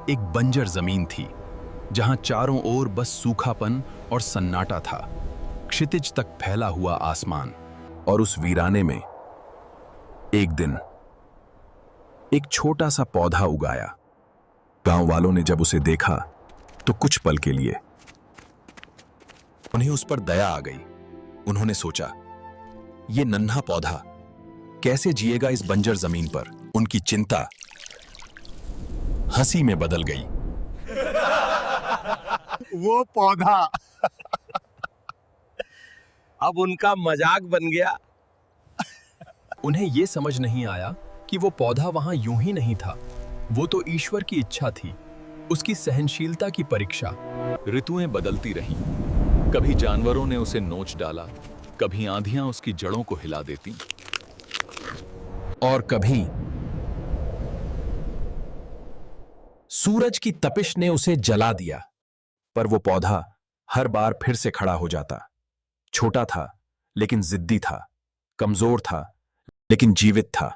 एक बंजर जमीन थी जहां चारों ओर बस सूखापन और सन्नाटा था, क्षितिज तक फैला हुआ आसमान। और उस वीराने में एक दिन एक छोटा सा पौधा उगाया। गांव वालों ने जब उसे देखा तो कुछ पल के लिए उन्हें उस पर दया आ गई। उन्होंने सोचा, ये नन्हा पौधा कैसे जिएगा इस बंजर जमीन पर। उनकी चिंता हंसी में बदल गई। वो पौधा अब उनका मजाक बन गया। उन्हें यह समझ नहीं आया कि वो पौधा वहां यूं ही नहीं था। वो तो ईश्वर की इच्छा थी, उसकी सहनशीलता की परीक्षा। ऋतुएं बदलती रहीं। कभी जानवरों ने उसे नोच डाला, कभी आंधियां उसकी जड़ों को हिला देती, और कभी सूरज की तपिश ने उसे जला दिया। पर वो पौधा हर बार फिर से खड़ा हो जाता। छोटा था लेकिन जिद्दी था, कमजोर था लेकिन जीवित था।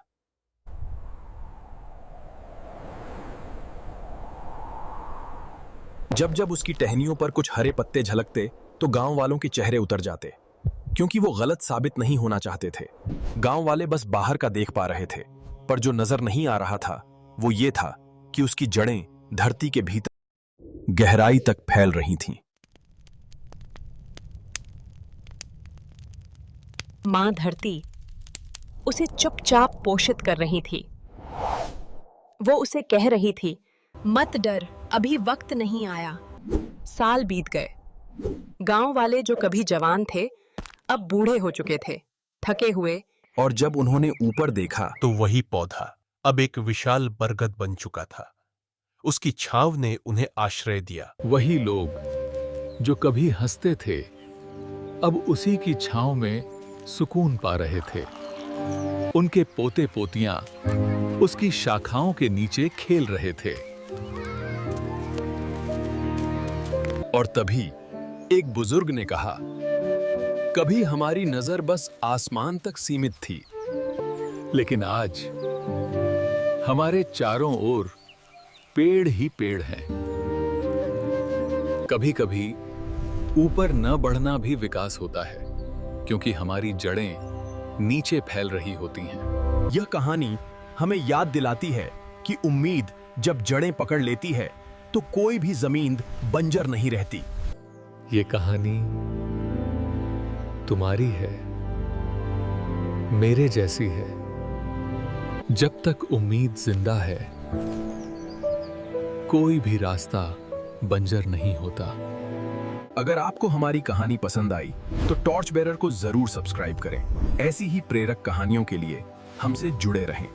जब जब उसकी टहनियों पर कुछ हरे पत्ते झलकते तो गांव वालों के चेहरे उतर जाते, क्योंकि वो गलत साबित नहीं होना चाहते थे। गांव वाले बस बाहर का देख पा रहे थे, पर जो नजर नहीं आ रहा था वो ये था कि उसकी जड़ें धरती के भीतर गहराई तक फैल रही थीं। मां धरती उसे चुपचाप पोषित कर रही थी। वो उसे कह रही थी, मत डर, अभी वक्त नहीं आया। साल बीत गए। गांव वाले जो कभी जवान थे अब बूढ़े हो चुके थे, थके हुए। और जब उन्होंने ऊपर देखा तो वही पौधा अब एक विशाल बरगद बन चुका था। उसकी छांव ने उन्हें आश्रय दिया। वही लोग जो कभी हंसते थे अब उसी की छांव में सुकून पा रहे थे। उनके पोते पोतियां उसकी शाखाओं के नीचे खेल रहे थे। और तभी एक बुजुर्ग ने कहा, कभी हमारी नजर बस आसमान तक सीमित थी, लेकिन आज हमारे चारों ओर पेड़ ही पेड़ हैं। कभी कभी ऊपर न बढ़ना भी विकास होता है, क्योंकि हमारी जड़ें नीचे फैल रही होती हैं। यह कहानी हमें याद दिलाती है कि उम्मीद जब जड़ें पकड़ लेती है तो कोई भी जमीन बंजर नहीं रहती। ये कहानी तुम्हारी है, मेरे जैसी है। जब तक उम्मीद जिंदा है कोई भी रास्ता बंजर नहीं होता। अगर आपको हमारी कहानी पसंद आई तो टॉर्च बेरर को जरूर सब्सक्राइब करें। ऐसी ही प्रेरक कहानियों के लिए हमसे जुड़े रहें।